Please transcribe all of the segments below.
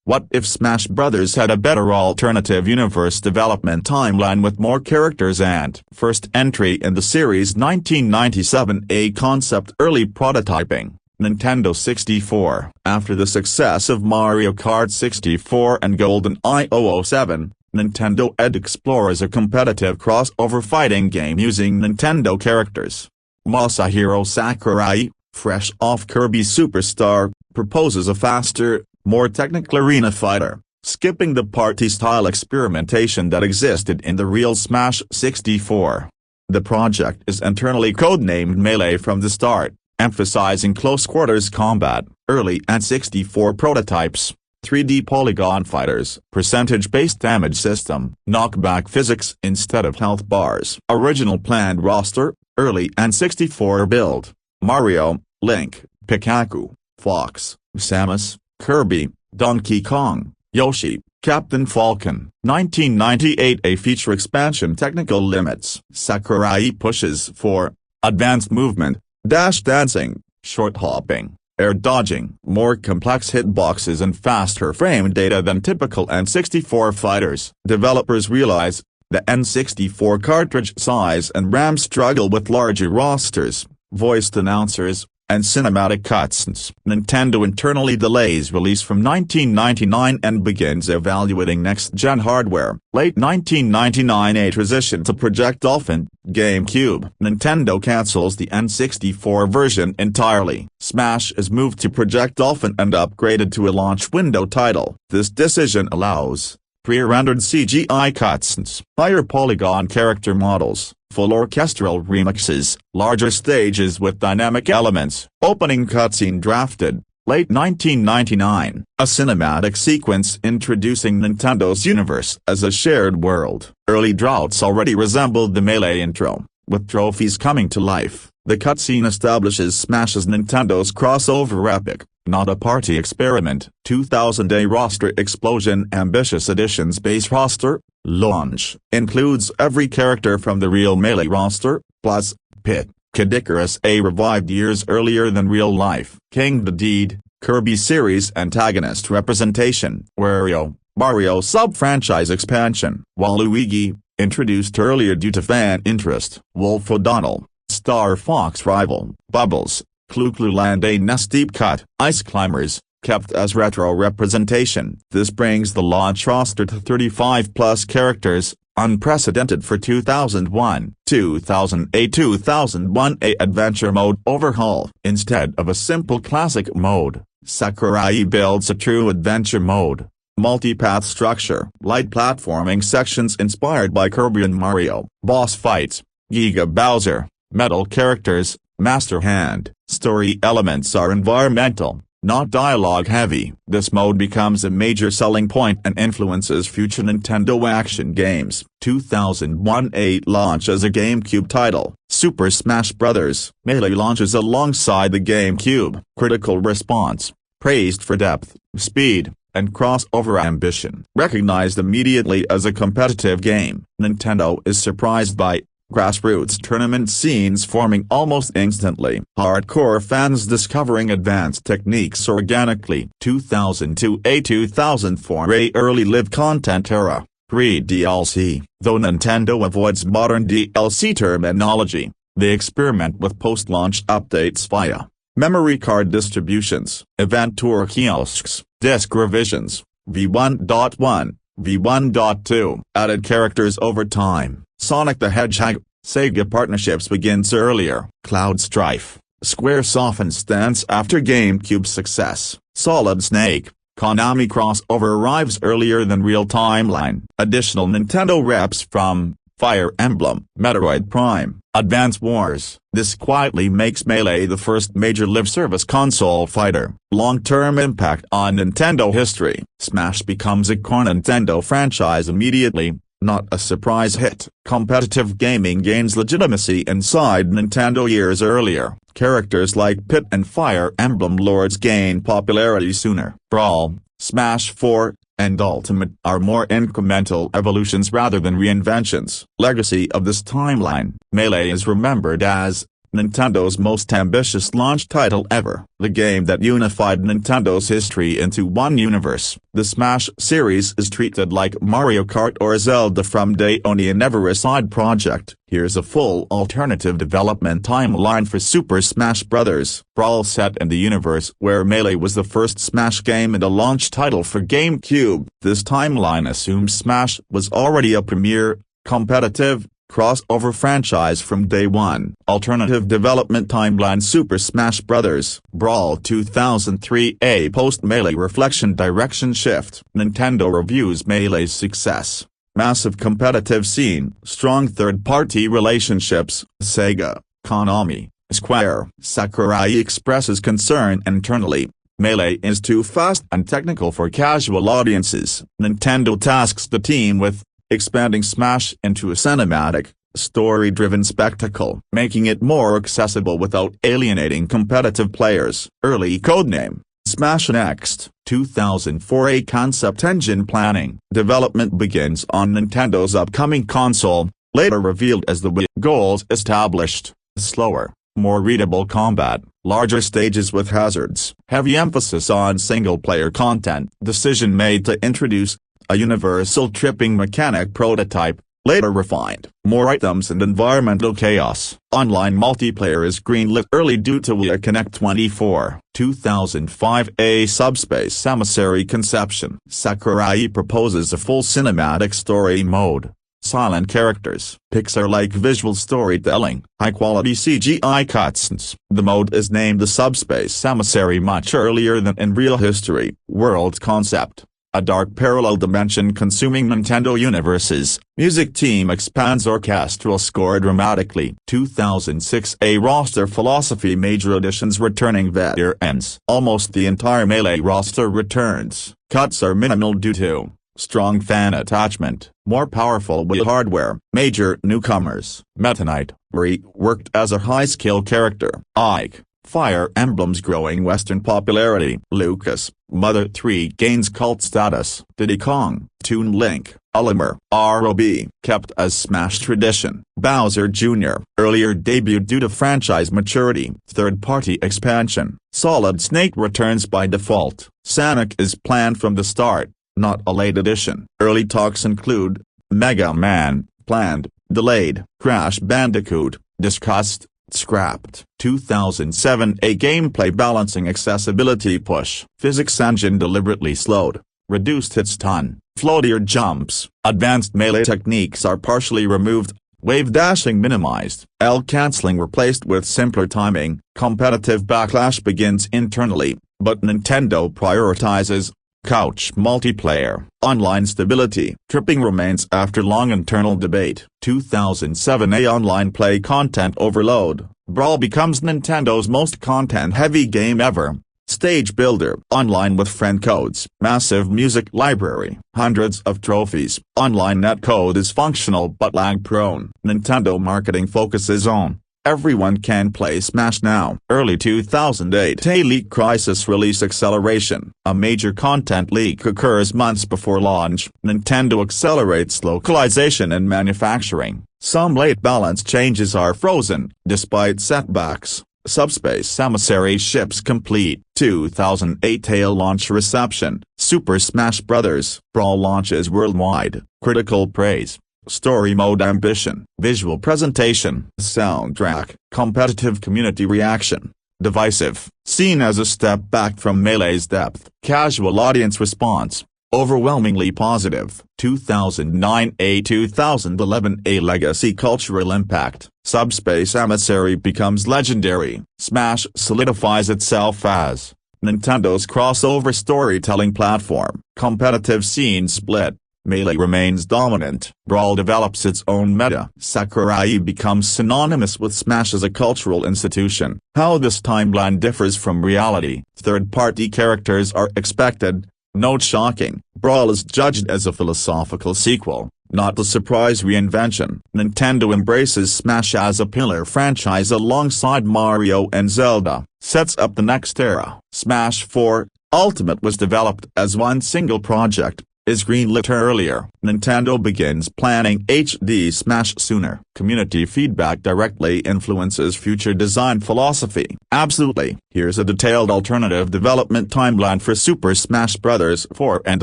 What if Smash Bros. Had a better alternative universe development timeline with more characters and first entry in the series 1997? A concept early prototyping, Nintendo 64. After the success of Mario Kart 64 and GoldenEye 007, Nintendo Ed explores a competitive crossover fighting game using Nintendo characters. Masahiro Sakurai, fresh off Kirby Superstar, proposes a faster, more technical arena fighter, skipping the party-style experimentation that existed in the real Smash 64. The project is internally codenamed Melee from the start, emphasizing close-quarters combat, early N64 prototypes, 3D polygon fighters, percentage-based damage system, knockback physics instead of health bars. Original planned roster, early N64 build, Mario, Link, Pikachu, Fox, Samus, Kirby, Donkey Kong, Yoshi, Captain Falcon. 1998. A feature expansion. Technical limits. Sakurai pushes for advanced movement, dash dancing, short hopping, air dodging, more complex hitboxes and faster frame data than typical N64 fighters. Developers realize the N64 cartridge size and RAM struggle with larger rosters, voiced announcers, and cinematic cutscenes. Nintendo internally delays release from 1999 and begins evaluating next-gen hardware. Late 1999. A transition to Project Dolphin, GameCube. Nintendo cancels the N64 version entirely. Smash is moved to Project Dolphin and upgraded to a launch window title. This decision allows pre-rendered CGI cutscenes, higher polygon character models, full orchestral remixes, larger stages with dynamic elements. Opening cutscene drafted. Late 1999. A cinematic sequence introducing Nintendo's universe as a shared world. Early drafts already resembled the Melee intro, with trophies coming to life. The cutscene establishes Smash as Nintendo's crossover epic, not a party experiment. 2000. A roster explosion. Ambitious Edition's base roster, launch, includes every character from the real Melee roster, plus Pit, Kid Icarus, a revived years earlier than real life. King Dedede, Kirby series antagonist representation. Wario, Mario sub-franchise expansion. Waluigi, introduced earlier due to fan interest. Wolf O'Donnell, Star Fox rival. Bubbles, Clu Clu Land. A NES deep cut. Ice Climbers, kept as retro representation. This brings the launch roster to 35+ characters, unprecedented for 2001. 2008. 2001. A adventure mode overhaul. Instead of a simple classic mode, Sakurai builds a true adventure mode. Multipath structure. Light platforming sections inspired by Kirby and Mario. Boss fights. Giga Bowser. Metal characters. Master Hand. Story elements are environmental, not dialogue-heavy. This mode becomes a major selling point and influences future Nintendo action games. 2001. A launch as a GameCube title. Super Smash Bros. Melee launches alongside the GameCube. Critical response. Praised for depth, speed, and crossover ambition. Recognized immediately as a competitive game, Nintendo is surprised by grassroots tournament scenes forming almost instantly. Hardcore fans discovering advanced techniques organically. 2002. A 2004. A early live content era, pre-DLC. Though Nintendo avoids modern DLC terminology, they experiment with post-launch updates via memory card distributions, event tour kiosks, disc revisions, V1.1, V1.2. Added characters over time. Sonic the Hedgehog, Sega partnerships begins earlier. Cloud Strife, Square softens stance after GameCube's success. Solid Snake, Konami crossover arrives earlier than real timeline. Additional Nintendo reps from Fire Emblem, Metroid Prime, Advance Wars. This quietly makes Melee the first major live-service console fighter. Long-term impact on Nintendo history. Smash becomes a core Nintendo franchise immediately, not a surprise hit. Competitive gaming gains legitimacy inside Nintendo years earlier. Characters like Pit and Fire Emblem Lords gain popularity sooner. Brawl, Smash 4, and Ultimate are more incremental evolutions rather than reinventions. Legacy of this timeline. Melee is remembered as Nintendo's most ambitious launch title ever. The game that unified Nintendo's history into one universe. The Smash series is treated like Mario Kart or Zelda from day one and never a side project. Here's a full alternative development timeline for Super Smash Bros. Brawl, set in the universe where Melee was the first Smash game and a launch title for GameCube. This timeline assumes Smash was already a premier, competitive, crossover franchise from day one. Alternative development timeline: Super Smash Bros. Brawl 2003, a post-Melee reflection direction shift. Nintendo reviews Melee's success. Massive competitive scene, strong third-party relationships. Sega, Konami, Square. Sakurai expresses concern internally. Melee is too fast and technical for casual audiences. Nintendo tasks the team with expanding Smash into a cinematic, story-driven spectacle, making it more accessible without alienating competitive players. Early codename: Smash Next. 2004, a concept engine planning. Development begins on Nintendo's upcoming console, later revealed as the Wii. Goals established: slower, more readable combat, larger stages with hazards, heavy emphasis on single-player content. Decision made to introduce a universal tripping mechanic prototype, later refined. More items and environmental chaos. Online multiplayer is greenlit early due to Wii Connect 24. 2005, a Subspace Emissary conception. Sakurai proposes a full cinematic story mode. Silent characters, Pixar-like visual storytelling, high-quality CGI cutscenes. The mode is named the Subspace Emissary much earlier than in real history. World concept: a dark parallel dimension consuming Nintendo universes. Music team expands orchestral score dramatically. 2006, a roster philosophy: major additions returning veterans. Almost the entire Melee roster returns. Cuts are minimal due to strong fan attachment. More powerful Wii hardware. Major newcomers: Meta Knight, reworked as a high-skill character. Ike, Fire Emblem's growing Western popularity. Lucas, Mother 3 gains cult status. Diddy Kong, Toon Link, Olimar, ROB, kept as Smash tradition. Bowser Jr., earlier debut due to franchise maturity. Third-party expansion: Solid Snake returns by default. Sonic is planned from the start, not a late addition. Early talks include Mega Man, planned, delayed. Crash Bandicoot, discussed, scrapped. 2007, a gameplay balancing accessibility push. Physics engine deliberately slowed, reduced its ton, floatier jumps. Advanced Melee techniques are partially removed, wave dashing minimized, L canceling replaced with simpler timing. Competitive backlash begins internally, but Nintendo prioritizes couch multiplayer. Online stability. Tripping remains after long internal debate. 2007, a online play content overload. Brawl becomes Nintendo's most content-heavy game ever. Stage builder. Online with friend codes. Massive music library. Hundreds of trophies. Online netcode is functional but lag-prone. Nintendo marketing focuses on everyone can play Smash now. Early 2008, a leak crisis: release acceleration. A major content leak occurs months before launch. Nintendo accelerates localization and manufacturing. Some late balance changes are frozen, despite setbacks. Subspace Emissary ships complete. 2008, a launch reception. Super Smash Bros. Brawl launches worldwide. Critical praise. Story mode: ambition, visual presentation, soundtrack, competitive community reaction, divisive, seen as a step back from Melee's depth. Casual audience response: overwhelmingly positive. 2009, 2011, a legacy cultural impact. Subspace Emissary becomes legendary. Smash solidifies itself as Nintendo's crossover storytelling platform. Competitive scene split: Melee remains dominant. Brawl develops its own meta. Sakurai becomes synonymous with Smash as a cultural institution. How this timeline differs from reality. Third-party characters are expected. Note shocking: Brawl is judged as a philosophical sequel, not a surprise reinvention. Nintendo embraces Smash as a pillar franchise alongside Mario and Zelda, sets up the next era. Smash 4 Ultimate was developed as one single project, is greenlit earlier. Nintendo begins planning HD Smash sooner. Community feedback directly influences future design philosophy. Absolutely. Here's a detailed alternative development timeline for Super Smash Bros. 4 and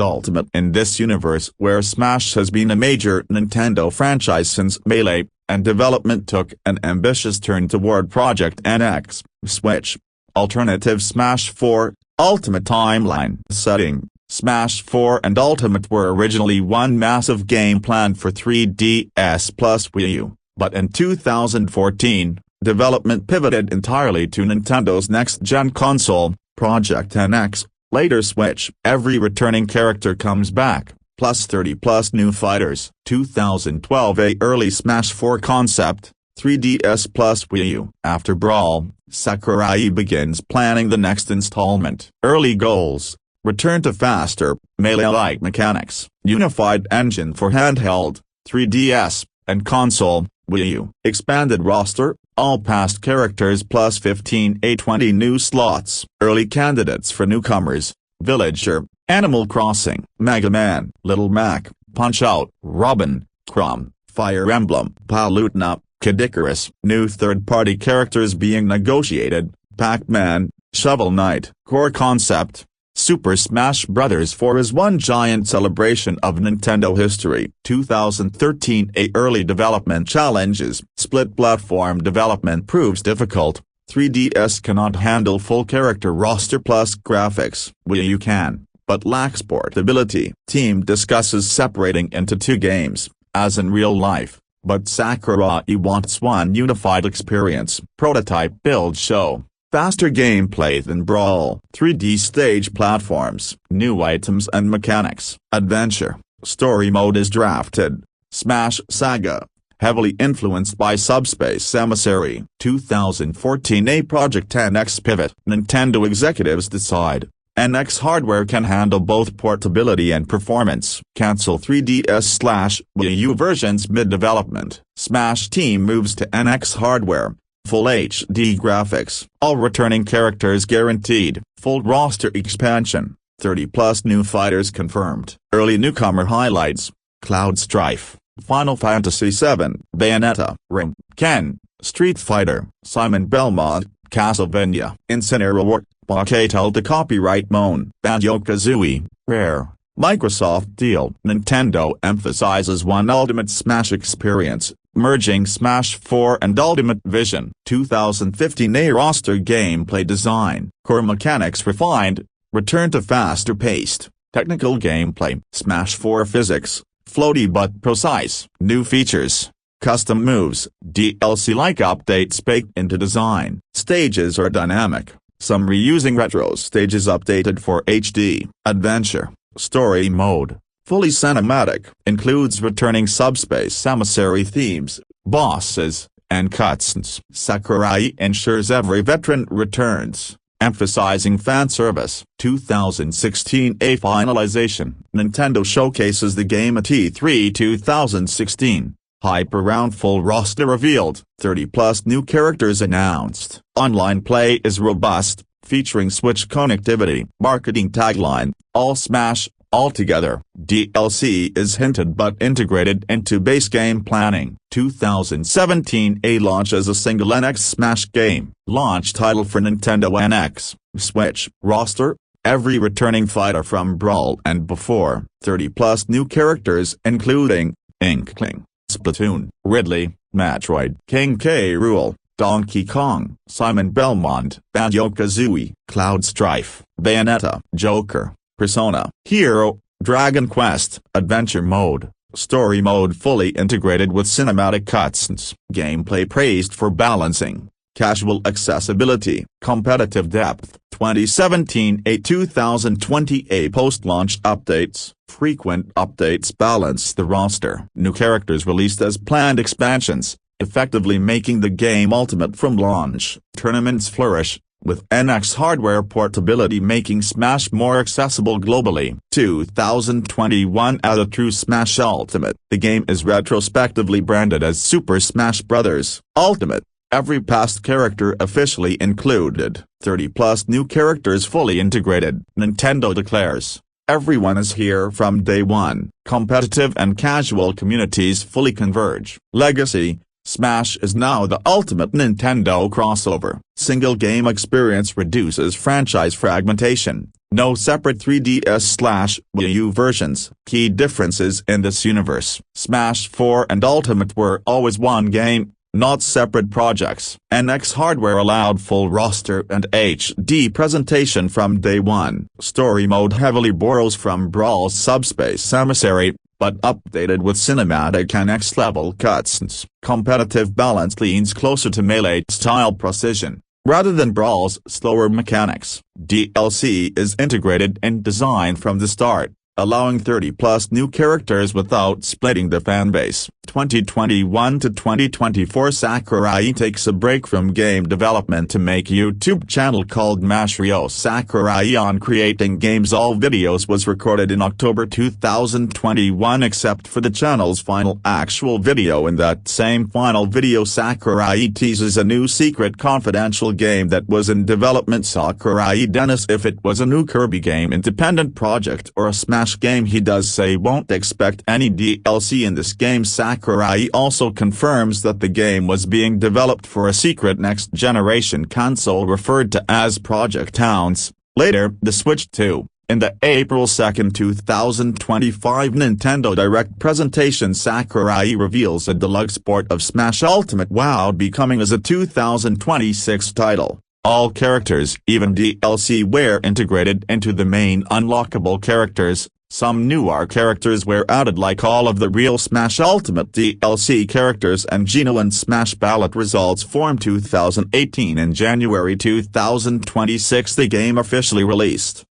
Ultimate. In this universe where Smash has been a major Nintendo franchise since Melee, and development took an ambitious turn toward Project NX, Switch. Alternative Smash 4, Ultimate timeline. Setting: Smash 4 and Ultimate were originally one massive game planned for 3DS plus Wii U, but in 2014, development pivoted entirely to Nintendo's next-gen console, Project NX, later Switch. Every returning character comes back, plus 30+ new fighters. 2012 A early Smash 4 concept, 3DS plus Wii U. After Brawl, Sakurai begins planning the next installment. Early goals: return to faster, Melee-like mechanics, unified engine for handheld, 3DS, and console, Wii U. Expanded roster, all past characters plus 15-20 new slots. Early candidates for newcomers: Villager, Animal Crossing, Mega Man, Little Mac, Punch-Out, Robin, Chrom, Fire Emblem, Palutena, Kid Icarus. New third-party characters being negotiated: Pac-Man, Shovel Knight. Core concept: Super Smash Bros. 4 is one giant celebration of Nintendo history. 2013 A early development challenges: split platform development proves difficult, 3DS cannot handle full character roster plus graphics. Wii U can, but lacks portability. Team discusses separating into two games, as in real life, but Sakurai wants one unified experience. Prototype build show: faster gameplay than Brawl. 3D stage platforms, new items and mechanics. Adventure, story mode is drafted. Smash Saga, heavily influenced by Subspace Emissary. 2014 A Project NX pivot. Nintendo executives decide NX hardware can handle both portability and performance. Cancel 3DS/Wii U versions mid-development. Smash team moves to NX hardware. Full HD graphics. All returning characters guaranteed. Full roster expansion. 30+ new fighters confirmed. Early newcomer highlights: Cloud Strife, Final Fantasy VII, Bayonetta, Ring, Ken, Street Fighter, Simon Belmont, Castlevania, Incineroar, Pocketel to copyright Moan, Banjo-Kazooie, Rare. Microsoft deal. Nintendo emphasizes one ultimate Smash experience, merging Smash 4 and Ultimate Vision. 2015 A roster gameplay design. Core mechanics refined, return to faster-paced, technical gameplay. Smash 4 physics, floaty but precise. New features, custom moves, DLC-like updates baked into design. Stages are dynamic, some reusing retro stages updated for HD. Adventure, story mode, fully cinematic, includes returning Subspace Emissary themes, bosses, and cutscenes. Sakurai ensures every veteran returns, emphasizing fan service. 2016 A finalization. Nintendo showcases the game at E3 2016. Hype around full roster revealed. 30+ new characters announced. Online play is robust, featuring Switch connectivity. Marketing tagline: all Smash, all together. DLC is hinted but integrated into base game planning. 2017 A launch as a single NX Smash game. Launch title for Nintendo NX, Switch. Roster: every returning fighter from Brawl and before. 30+ new characters including Inkling, Splatoon, Ridley, Metroid, King K. Rool, Donkey Kong, Simon Belmont, Banjo-Kazooie, Cloud Strife, Bayonetta, Joker, Persona, Hero, Dragon Quest. Adventure mode, story mode fully integrated with cinematic cutscenes. Gameplay praised for balancing casual accessibility, competitive depth. 2017 A 2020 A post-launch updates. Frequent updates balance the roster. New characters released as planned expansions, effectively making the game ultimate from launch. Tournaments flourish, with NX hardware portability making Smash more accessible globally. 2021 As a true Smash Ultimate. The game is retrospectively branded as Super Smash Bros. Ultimate. Every past character officially included. 30+ new characters fully integrated. Nintendo declares Everyone is here from day one. Competitive and casual communities fully converge. Legacy: Smash is now the ultimate Nintendo crossover. Single game experience reduces franchise fragmentation. No separate 3DS/Wii U versions. Key differences in this universe: Smash 4 and Ultimate were always one game, not separate projects. NX hardware allowed full roster and HD presentation from day one. Story mode heavily borrows from Brawl's Subspace Emissary, but updated with cinematic and X-level cutscenes. Competitive balance leans closer to Melee-style precision, rather than Brawl's slower mechanics. DLC is integrated in design from the start, allowing 30+ new characters without splitting the fanbase. 2021 to 2024 Sakurai takes a break from game development to make YouTube channel called Mashryo Sakurai on Creating Games. All videos was recorded in October 2021 except for the channel's final actual video. In that same final video, Sakurai teases a new secret confidential game that was in development. Sakurai denies if it was a new Kirby game, independent project, or a Smash game. He does say won't expect any DLC in this game. Sakurai also confirms that the game was being developed for a secret next-generation console referred to as Project Towns, later the Switch 2. In the April 2, 2025 Nintendo Direct presentation, Sakurai reveals a deluxe port of Smash Ultimate WoW becoming as a 2026 title. All characters, even DLC, were integrated into the main unlockable characters. Some newer characters were added, like all of the real Smash Ultimate DLC characters and Geno and Smash Ballot results form 2018. In January 2026 the game officially released.